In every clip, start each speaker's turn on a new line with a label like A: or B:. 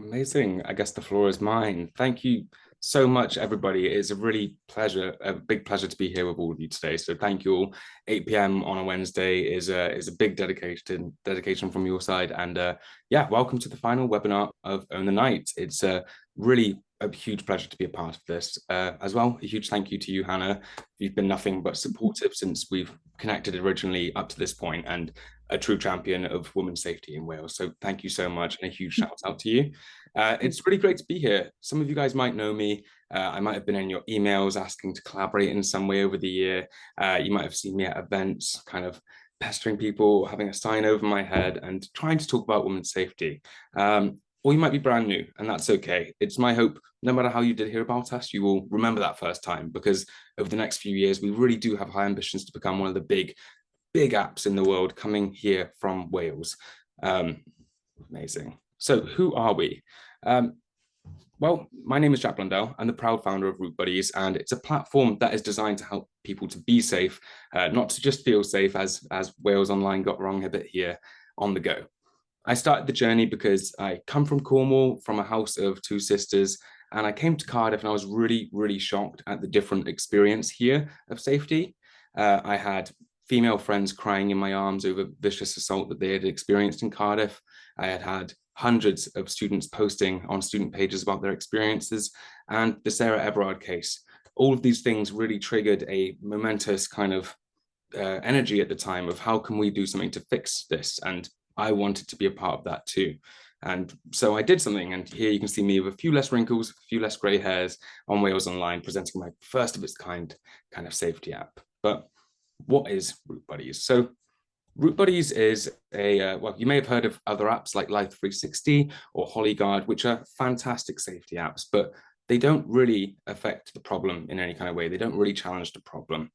A: Amazing. I guess the floor is mine. Thank you so much, everybody. It is a really pleasure, a big pleasure to be here with all of you today. So thank you all. 8 p.m. on a Wednesday is a big dedication from your side. And yeah, welcome to the final webinar of Own the Night. It's really a huge pleasure to be a part of this as well. A huge thank you to you, Hannah. You've been nothing but supportive since we've connected originally up to this point, and a true champion of women's safety in Wales. So thank you so much, and a huge shout out to you. It's really great to be here. Some of you guys might know me. I might have been in your emails asking to collaborate in some way over the year. You might have seen me at events, kind of pestering people, having a sign over my head and trying to talk about women's safety. Or you might be brand new, and that's okay. It's my hope, no matter how you did hear about us, you will remember that first time, because over the next few years, we really do have high ambitions to become one of the big apps in the world coming here from Wales. Amazing. So who are we? Well, my name is Jack Blundell. I'm the proud founder of Route Buddies, and it's a platform that is designed to help people to be safe, not to just feel safe, as Wales Online got wrong a bit here, on the go. I started the journey because I come from Cornwall, from a house of two sisters, and I came to Cardiff and I was really, really shocked at the different experience here of safety. I had female friends crying in my arms over vicious assault that they had experienced in Cardiff. I had had hundreds of students posting on student pages about their experiences, and the Sarah Everard case. All of these things really triggered a momentous kind of energy at the time of how can we do something to fix this? And I wanted to be a part of that too. And so I did something, and here you can see me with a few less wrinkles, a few less grey hairs on Wales Online, presenting my first of its kind of safety app. But what is Route Buddies? So Route Buddies is well, you may have heard of other apps like Life 360 or Hollyguard, which are fantastic safety apps, but they don't really affect the problem in any kind of way. They don't really challenge the problem.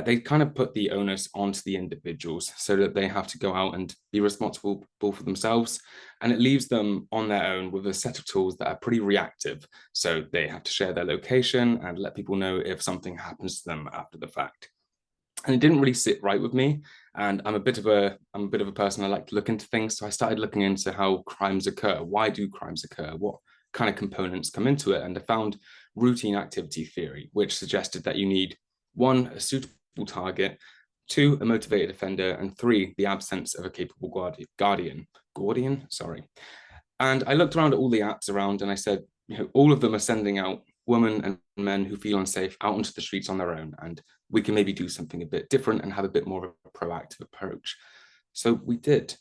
A: They kind of put the onus onto the individuals so that they have to go out and be responsible for themselves. And it leaves them on their own with a set of tools that are pretty reactive. So they have to share their location and let people know if something happens to them after the fact. And it didn't really sit right with me. And I'm a bit of a person, I like to look into things. So I started looking into how crimes occur. Why do crimes occur? What kind of components come into it? And I found routine activity theory, which suggested that you need one, a suitable target, two, a motivated offender, and three, the absence of a capable guardian, sorry. And I looked around at all the apps around and I said, all of them are sending out women and men who feel unsafe out onto the streets on their own. And we can maybe do something a bit different and have a bit more of a proactive approach. So we did.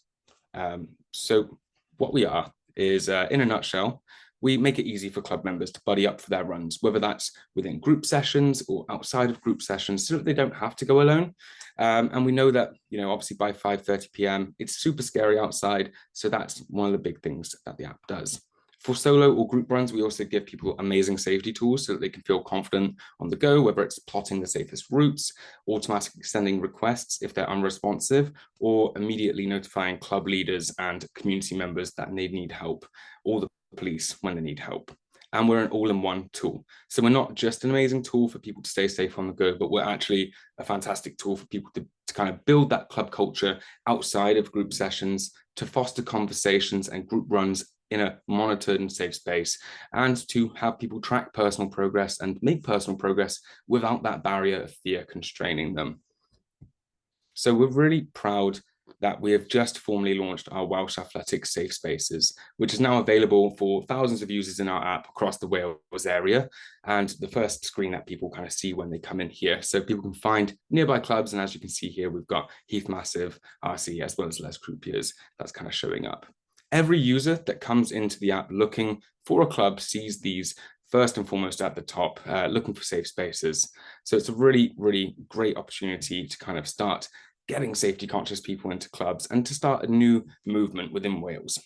A: So what we are is, in a nutshell, we make it easy for club members to buddy up for their runs, whether that's within group sessions or outside of group sessions, so that they don't have to go alone. And we know that, obviously by 5:30 p.m., it's super scary outside. So that's one of the big things that the app does. For solo or group runs, we also give people amazing safety tools so that they can feel confident on the go, whether it's plotting the safest routes, automatically sending requests if they're unresponsive, or immediately notifying club leaders and community members that they need help, or the police when they need help. And we're an all-in-one tool. So we're not just an amazing tool for people to stay safe on the go, but we're actually a fantastic tool for people to kind of build that club culture outside of group sessions, to foster conversations and group runs in a monitored and safe space, and to have people track personal progress and make personal progress without that barrier of fear constraining them. So we're really proud that we have just formally launched our Welsh Athletics Safe Spaces, which is now available for thousands of users in our app across the Wales area, and the first screen that people kind of see when they come in here. So people can find nearby clubs, and as you can see here, we've got Heath Massive, RC, as well as Les Croupiers that's kind of showing up. Every user that comes into the app looking for a club sees these first and foremost at the top, looking for safe spaces. So it's a really, really great opportunity to kind of start getting safety conscious people into clubs and to start a new movement within Wales,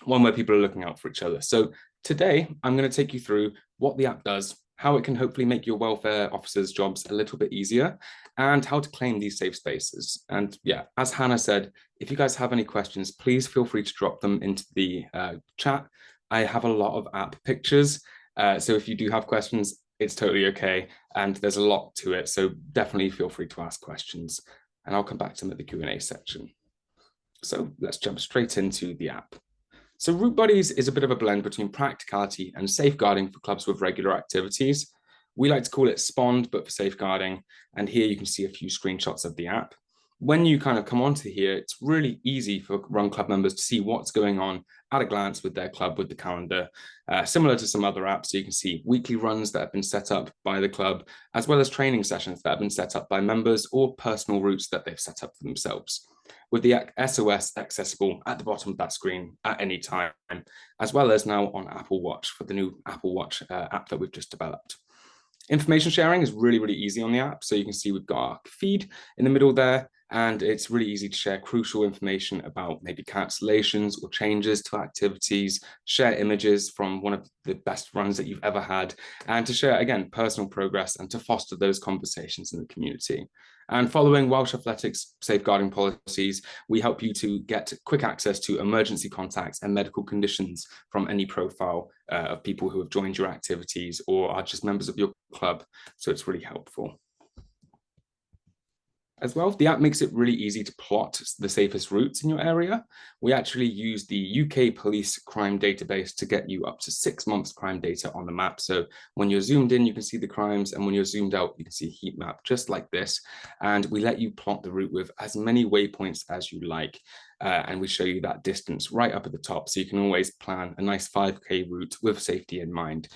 A: one where people are looking out for each other. So today I'm going to take you through what the app does, how it can hopefully make your welfare officers' jobs a little bit easier, and how to claim these safe spaces. And yeah, as Hannah said, if you guys have any questions, please feel free to drop them into the chat. I have a lot of app pictures, so if you do have questions, it's totally okay, and there's a lot to it, so definitely feel free to ask questions, and I'll come back to them at the Q&A section. So let's jump straight into the app. So Route Buddies is a bit of a blend between practicality and safeguarding for clubs with regular activities. We like to call it SPOND, but for safeguarding. And here you can see a few screenshots of the app. When you kind of come onto here, it's really easy for Run Club members to see what's going on at a glance with their club, with the calendar, similar to some other apps. So you can see weekly runs that have been set up by the club, as well as training sessions that have been set up by members or personal routes that they've set up for themselves, with the SOS accessible at the bottom of that screen at any time, as well as now on Apple Watch for the new Apple Watch app that we've just developed. Information sharing is really, really easy on the app. So you can see we've got our feed in the middle there, and it's really easy to share crucial information about maybe cancellations or changes to activities, share images from one of the best runs that you've ever had, and to share, again, personal progress and to foster those conversations in the community. And following Welsh Athletics safeguarding policies, we help you to get quick access to emergency contacts and medical conditions from any profile of people who have joined your activities or are just members of your club. So it's really helpful. As well, the app makes it really easy to plot the safest routes in your area. We actually use the UK Police Crime Database to get you up to 6 months crime data on the map. So when you're zoomed in, you can see the crimes, and when you're zoomed out, you can see a heat map just like this. And we let you plot the route with as many waypoints as you like. And we show you that distance right up at the top, so you can always plan a nice 5K route with safety in mind.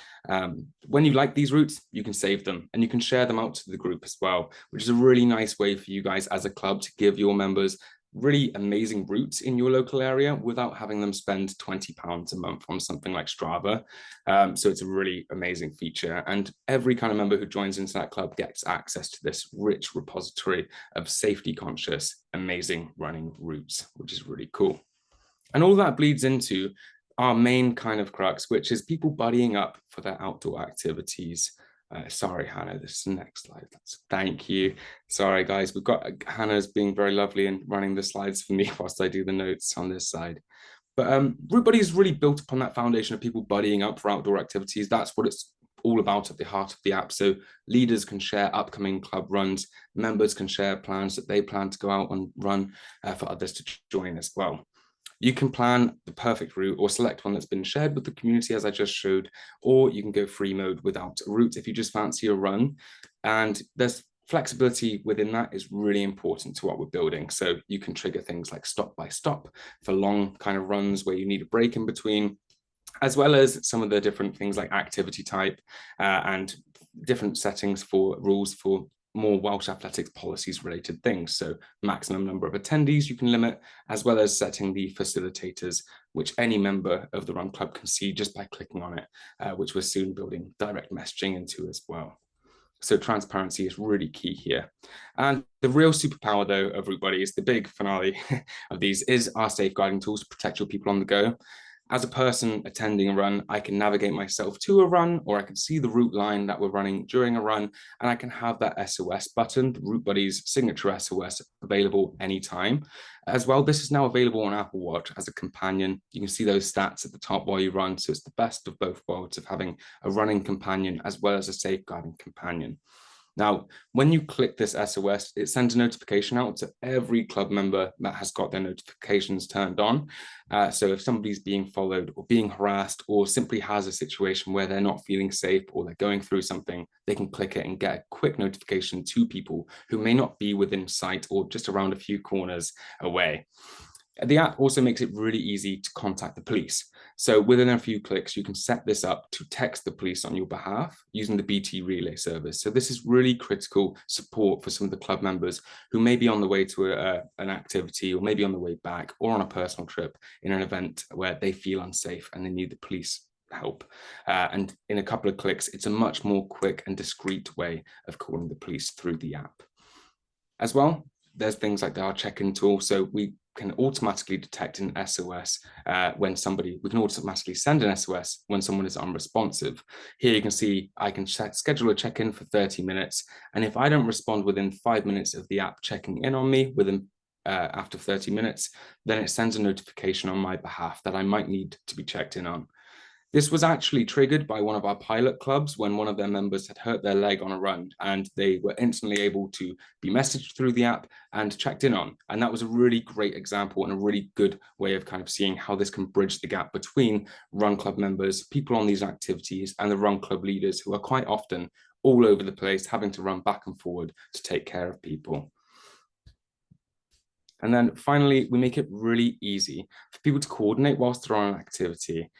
A: When you like these routes, you can save them and you can share them out to the group as well, which is a really nice way for you guys as a club to give your members really amazing routes in your local area without having them spend £20 a month on something like Strava. So it's a really amazing feature, and every kind of member who joins into that club gets access to this rich repository of safety conscious, amazing running routes, which is really cool. And all that bleeds into our main kind of crux, which is people buddying up for their outdoor activities. Sorry, Hannah, this is the next slide. Thank you. Sorry, guys, we've got Hannah's being very lovely and running the slides for me whilst I do the notes on this side. But Route Buddy is really built upon that foundation of people buddying up for outdoor activities. That's what it's all about at the heart of the app. So leaders can share upcoming club runs, members can share plans that they plan to go out and run for others to join as well. You can plan the perfect route or select one that's been shared with the community, as I just showed, or you can go free mode without a route if you just fancy a run. And there's flexibility within that is really important to what we're building. So you can trigger things like stop by stop for long kind of runs where you need a break in between, as well as some of the different things like activity type and different settings for rules for more Welsh Athletics policies related things. So maximum number of attendees you can limit, as well as setting the facilitators, which any member of the Run Club can see just by clicking on it, which we're soon building direct messaging into as well. So transparency is really key here. And the real superpower, though, of Route Buddy is the big finale of these is our safeguarding tools to protect your people on the go. As a person attending a run, I can navigate myself to a run, or I can see the route line that we're running during a run, and I can have that SOS button, the Route Buddy's signature SOS, available anytime. As well, this is now available on Apple Watch as a companion. You can see those stats at the top while you run, so it's the best of both worlds of having a running companion as well as a safeguarding companion. Now, when you click this SOS, it sends a notification out to every club member that has got their notifications turned on. So if somebody's being followed or being harassed or simply has a situation where they're not feeling safe or they're going through something, they can click it and get a quick notification to people who may not be within sight or just around a few corners away. The app also makes it really easy to contact the police. So within a few clicks, you can set this up to text the police on your behalf using the BT Relay service. So this is really critical support for some of the club members who may be on the way to an activity, or maybe on the way back, or on a personal trip in an event where they feel unsafe and they need the police help. And in a couple of clicks, it's a much more quick and discreet way of calling the police through the app. As well, there's things like our check-in tool. So we can automatically detect an SOS we can automatically send an SOS when someone is unresponsive. Here you can see I can schedule a check-in for 30 minutes. And if I don't respond within 5 minutes of the app checking in on me after 30 minutes, then it sends a notification on my behalf that I might need to be checked in on. This was actually triggered by one of our pilot clubs when one of their members had hurt their leg on a run, and they were instantly able to be messaged through the app and checked in on. And that was a really great example and a really good way of kind of seeing how this can bridge the gap between run club members, people on these activities, and the run club leaders who are quite often all over the place, having to run back and forward to take care of people. And then finally, we make it really easy for people to coordinate whilst they're on an activity.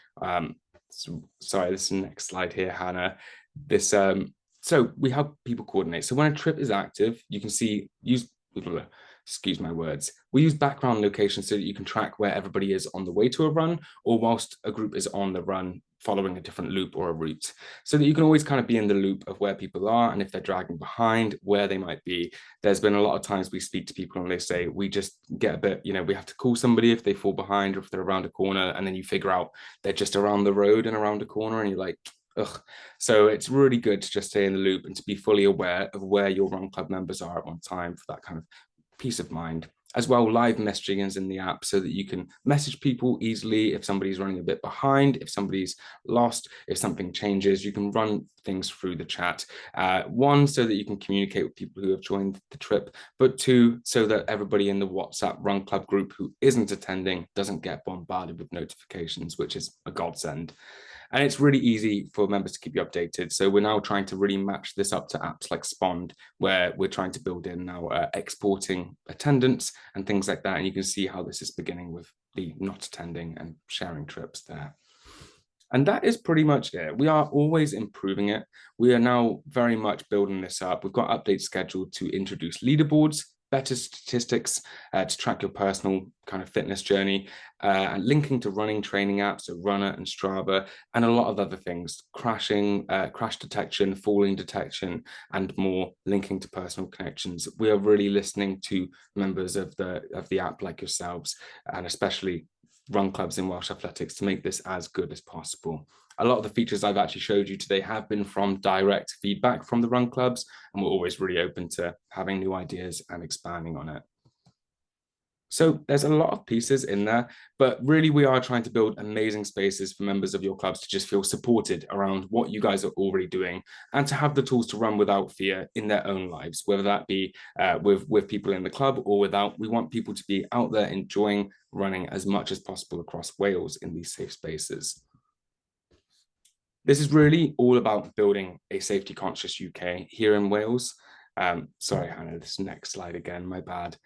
A: Sorry, this is the next slide here, Hannah. So we help people coordinate. So when a trip is active, you can excuse my words, we use background locations so that you can track where everybody is on the way to a run or whilst a group is on the run following a different loop or a route, so that you can always kind of be in the loop of where people are, and if they're dragging behind, where they might be. There's been a lot of times we speak to people and they say, we just get a bit, we have to call somebody if they fall behind or if they're around a corner, and then you figure out they're just around the road and around a corner, and you're like, ugh. So it's really good to just stay in the loop and to be fully aware of where your run club members are at one time for that kind of peace of mind. As well, live messaging is in the app so that you can message people easily if somebody's running a bit behind, if somebody's lost, if something changes, you can run things through the chat. One, so that you can communicate with people who have joined the trip, but two, so that everybody in the WhatsApp Run Club group who isn't attending doesn't get bombarded with notifications, which is a godsend. And it's really easy for members to keep you updated. So we're now trying to really match this up to apps like Spond, where we're trying to build in now exporting attendance and things like that. And you can see how this is beginning with the not attending and sharing trips there. And that is pretty much it. We are always improving it. We are now very much building this up. We've got updates scheduled to introduce leaderboards, better statistics to track your personal kind of fitness journey, and linking to running training apps, so Runner and Strava, and a lot of other things, crash detection, falling detection, and more, linking to personal connections. We are really listening to members of the app like yourselves, and especially run clubs in Welsh Athletics, to make this as good as possible. A lot of the features I've actually showed you today have been from direct feedback from the run clubs, and we're always really open to having new ideas and expanding on it. So there's a lot of pieces in there, but really we are trying to build amazing spaces for members of your clubs to just feel supported around what you guys are already doing, and to have the tools to run without fear in their own lives, whether that be with people in the club or without. We want people to be out there enjoying running as much as possible across Wales in these safe spaces. This is really all about building a safety conscious UK here in Wales. Sorry, Hannah, this next slide again, my bad.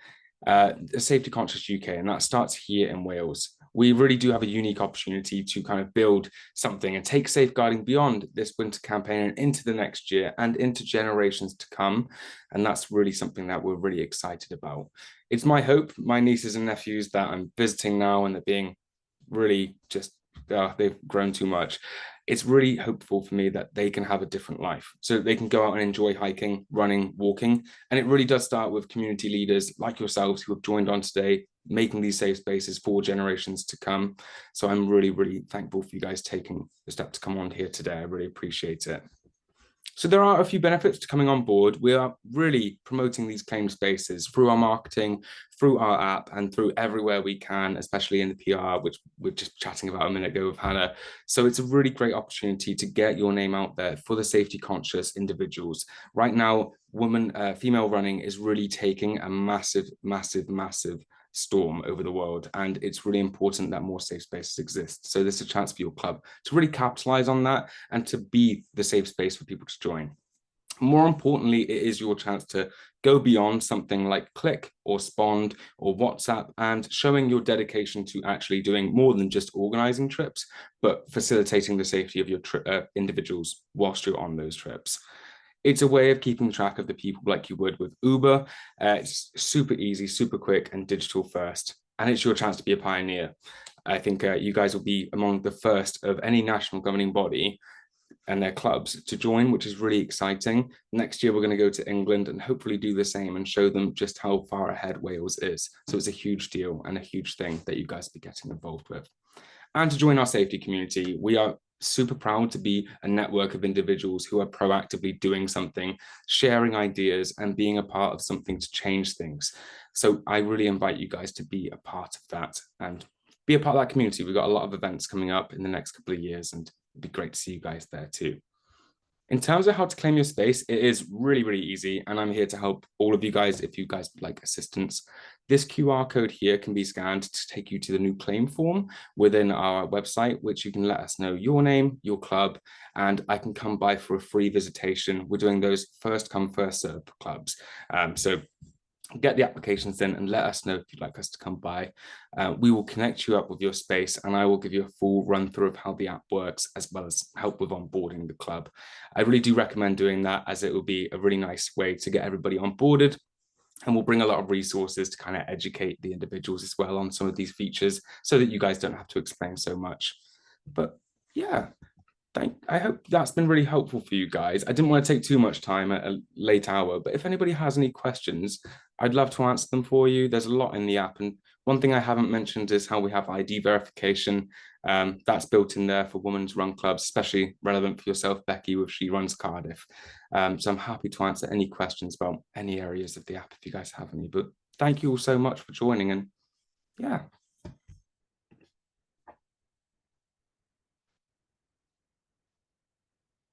A: A safety conscious UK, and that starts here in Wales. We really do have a unique opportunity to kind of build something and take safeguarding beyond this winter campaign and into the next year and into generations to come. And that's really something that we're really excited about. It's my hope, my nieces and nephews that I'm visiting now, and they're being really just, they've grown too much. It's really hopeful for me that they can have a different life, so they can go out and enjoy hiking, running, walking. And it really does start with community leaders like yourselves who have joined on today, making these safe spaces for generations to come. So I'm really, really thankful for you guys taking the step to come on here today. I really appreciate it. So there are a few benefits to coming on board. We are really promoting these claim spaces through our marketing, through our app, and through everywhere we can, especially in the PR, which we're just chatting about a minute ago with Hannah. So it's a really great opportunity to get your name out there for the safety conscious individuals. Right now, female running is really taking a massive, massive, massive storm over the world, and it's really important that more safe spaces exist. So there's a chance for your club to really capitalize on that and to be the safe space for people to join. More importantly, it is your chance to go beyond something like Click or Spond or WhatsApp, and showing your dedication to actually doing more than just organizing trips, but facilitating the safety of your individuals whilst you're on those trips. It's a way of keeping track of the people like you would with Uber. It's super easy, super quick, and digital first. And it's your chance to be a pioneer. I think you guys will be among the first of any national governing body and their clubs to join, which is really exciting. Next year, we're going to go to England and hopefully do the same and show them just how far ahead Wales is. So it's a huge deal and a huge thing that you guys will be getting involved with. And to join our safety community, we are super proud to be a network of individuals who are proactively doing something, sharing ideas, and being a part of something to change things. So I really invite you guys to be a part of that and be a part of that community. We've got a lot of events coming up in the next couple of years, and it'd be great to see you guys there too. In terms of how to claim your space, it is really, really easy. And I'm here to help all of you guys if you guys would like assistance. This QR code here can be scanned to take you to the new claim form within our website, which you can let us know your name, your club, and I can come by for a free visitation. We're doing those first come, first serve clubs. So get the applications in and let us know if you'd like us to come by. We will connect you up with your space, and I will give you a full run through of how the app works, as well as help with onboarding the club. I really do recommend doing that, as it will be a really nice way to get everybody onboarded, and we'll bring a lot of resources to kind of educate the individuals as well on some of these features, so that you guys don't have to explain so much. But yeah, I hope that's been really helpful for you guys. I didn't want to take too much time at a late hour, but if anybody has any questions, I'd love to answer them for you. There's a lot in the app. And one thing I haven't mentioned is how we have ID verification. That's built in there for women's run clubs, especially relevant for yourself, Becky, if she runs Cardiff. So I'm happy to answer any questions about any areas of the app if you guys have any. But thank you all so much for joining. And yeah.